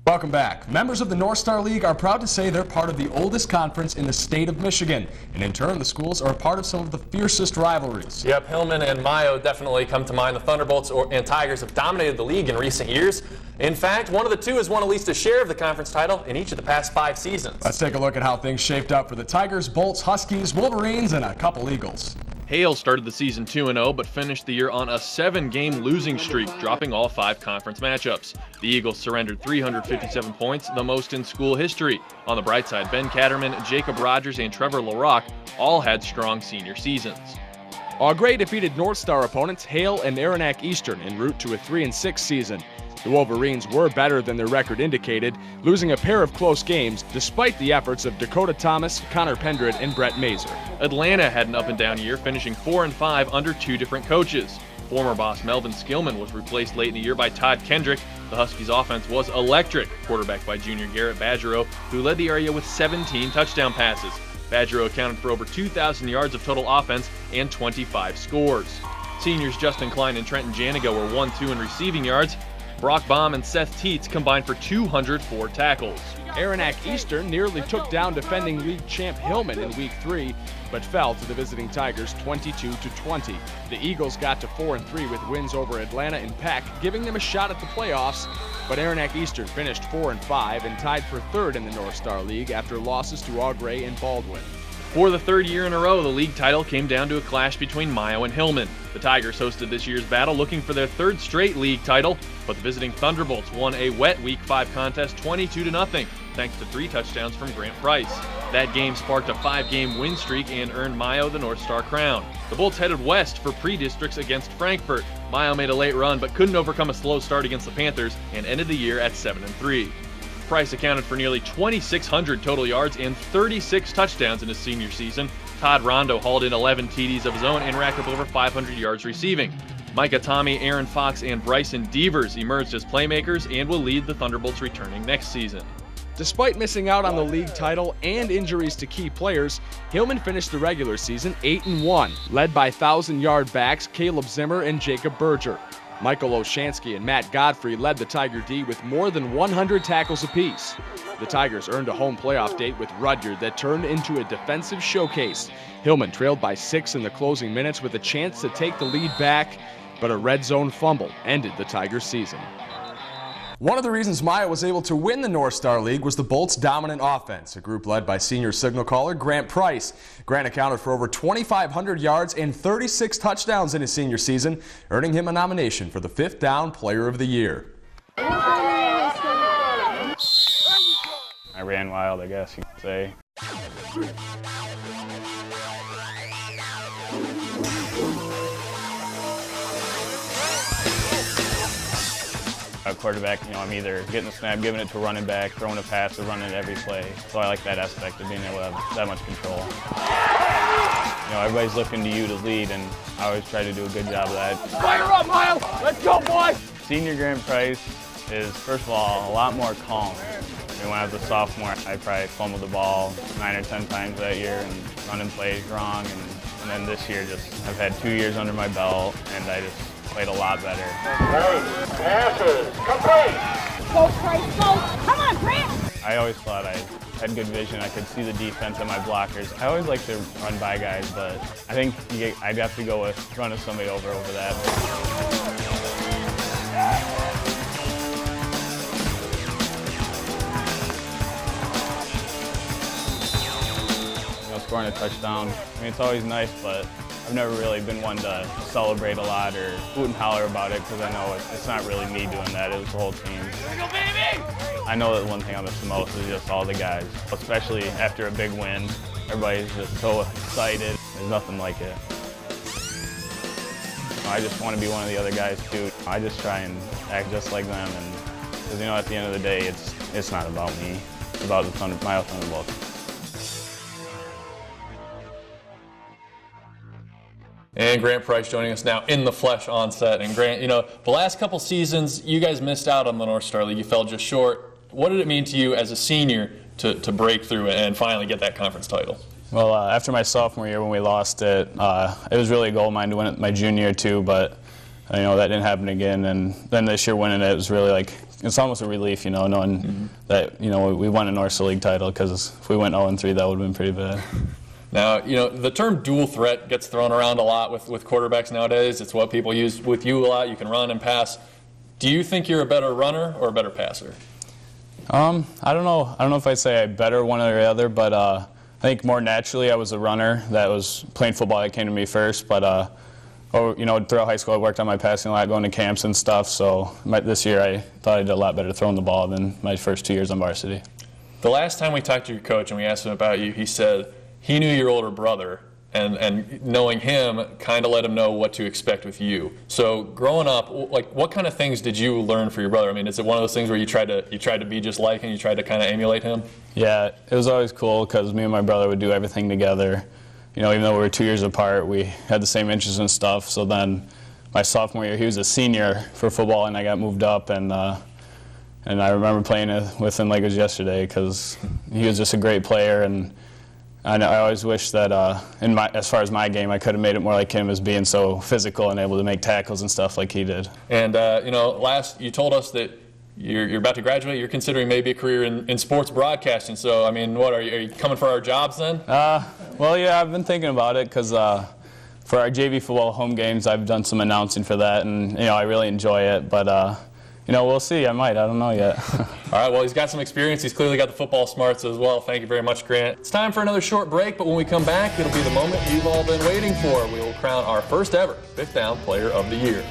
Welcome back. Members of the North Star League are proud to say they're part of the oldest conference in the state of Michigan. And in turn, the schools are a part of some of the fiercest rivalries. Yep, Hillman and Mayo definitely come to mind. The Thunderbolts and Tigers have dominated the league in recent years. In fact, one of the two has won at least a share of the conference title in each of the past 5 seasons. Let's take a look at how things shaped up for the Tigers, Bolts, Huskies, Wolverines, and a couple Eagles. Hale started the season 2-0, but finished the year on a 7-game losing streak, dropping all 5 conference matchups. The Eagles surrendered 357 points, the most in school history. On the bright side, Ben Katterman, Jacob Rogers, and Trevor LaRock all had strong senior seasons. Augrey defeated North Star opponents Hale and Aranac Eastern en route to a 3-6 season. The Wolverines were better than their record indicated, losing a pair of close games despite the efforts of Dakota Thomas, Connor Pendred, and Brett Mazer. Atlanta had an up-and-down year, finishing 4-5 under 2 different coaches. Former boss Melvin Skillman was replaced late in the year by Todd Kendrick. The Huskies' offense was electric, quarterbacked by junior Garrett Badgerow, who led the area with 17 touchdown passes. Badgerow accounted for over 2,000 yards of total offense and 25 scores. Seniors Justin Klein and Trenton Janiga were 1-2 in receiving yards. Brock Baum and Seth Teets combined for 204 tackles. Aranac Eastern nearly took down defending league champ Hillman in Week 3, but fell to the visiting Tigers 22-20. The Eagles got to 4-3 with wins over Atlanta and Peck, giving them a shot at the playoffs, but Aranac Eastern finished 4-5 and tied for 3rd in the North Star League after losses to Augrey and Baldwin. For the 3rd year in a row, the league title came down to a clash between Mayo and Hillman. The Tigers hosted this year's battle looking for their 3rd straight league title, but the visiting Thunderbolts won a wet Week 5 contest 22-0, thanks to 3 touchdowns from Grant Price. That game sparked a 5-game win streak and earned Mayo the North Star crown. The Bolts headed west for pre-districts against Frankfort. Mayo made a late run but couldn't overcome a slow start against the Panthers and ended the year at 7-3. Price accounted for nearly 2,600 total yards and 36 touchdowns in his senior season. Todd Rondo hauled in 11 TDs of his own and racked up over 500 yards receiving. Micah Tommy, Aaron Fox, and Bryson Devers emerged as playmakers and will lead the Thunderbolts returning next season. Despite missing out on the league title and injuries to key players, Hillman finished the regular season 8-1, led by 1,000-yard backs Caleb Zimmer and Jacob Berger. Michael Oshansky and Matt Godfrey led the Tiger D with more than 100 tackles apiece. The Tigers earned a home playoff date with Rudyard that turned into a defensive showcase. Hillman trailed by 6 in the closing minutes with a chance to take the lead back, but a red zone fumble ended the Tigers' season. One of the reasons Mayo was able to win the North Star League was the Bolts' dominant offense, a group led by senior signal caller Grant Price. Grant accounted for over 2,500 yards and 36 touchdowns in his senior season, earning him a nomination for the 5th Down Player of the Year. I ran wild, I guess you could say. A quarterback, I'm either getting the snap, giving it to a running back, throwing a pass, or running it every play. So I like that aspect of being able to have that much control. Everybody's looking to you to lead, and I always try to do a good job of that. Fire up, Miles! Let's go, boys! Senior Grant Price is, first of all, a lot more calm. When I was a sophomore, I probably fumbled the ball 9 or 10 times that year and running plays wrong. And then this year, I've had 2 years under my belt, and I just played a lot better. Passes, complete. Go, Price, go. Come on, Grant. I always thought I had good vision. I could see the defense and my blockers. I always like to run by guys, but I think I'd have to go with running somebody over that. Scoring a touchdown, it's always nice, but I've never really been one to celebrate a lot or hoot and holler about it because I know it's not really me doing that, it was the whole team. I know that one thing I miss the most is just all the guys, especially after a big win. Everybody's just so excited. There's nothing like it. I just want to be one of the other guys too. I just try and act just like them, and because at the end of the day, it's not about me. It's about my Thunderbolts. And Grant Price joining us now in the flesh on set. And Grant, the last couple seasons, you guys missed out on the North Star League. You fell just short. What did it mean to you as a senior to break through and finally get that conference title? Well, after my sophomore year when we lost it, it was really a goal of mine to win it my junior year too, but that didn't happen again. And then this year winning it was really it's almost a relief, knowing that, we won a North Star League title, because if we went 0-3, that would have been pretty bad. Now, the term dual threat gets thrown around a lot with quarterbacks nowadays. It's what people use with you a lot. You can run and pass. Do you think you're a better runner or a better passer? I don't know. I don't know if I'd say I'm better one or the other, but I think more naturally I was a runner. That was playing football that came to me first, but throughout high school I worked on my passing a lot, going to camps and stuff, so this year I thought I did a lot better throwing the ball than my first 2 years on varsity. The last time we talked to your coach and we asked him about you, he said he knew your older brother, and knowing him kind of let him know what to expect with you. So growing up, what kind of things did you learn for your brother? I mean, is it one of those things where you tried to be just like him, you tried to kind of emulate him? Yeah, it was always cool because me and my brother would do everything together. Even though we were 2 years apart, we had the same interests and stuff. So then my sophomore year, he was a senior for football, and I got moved up, and I remember playing with him like it was yesterday because he was just a great player, and I always wish that as far as my game, I could have made it more like him, as being so physical and able to make tackles and stuff like he did. And last you told us that you're about to graduate. You're considering maybe a career in sports broadcasting. So I mean, what are you coming for our jobs then? Well, yeah, I've been thinking about it because for our JV football home games, I've done some announcing for that, and I really enjoy it. But we'll see. I might. I don't know yet. All right, well, he's got some experience. He's clearly got the football smarts as well. Thank you very much, Grant. It's time for another short break, but when we come back, it'll be the moment you've all been waiting for. We will crown our first ever Fifth Down Player of the Year.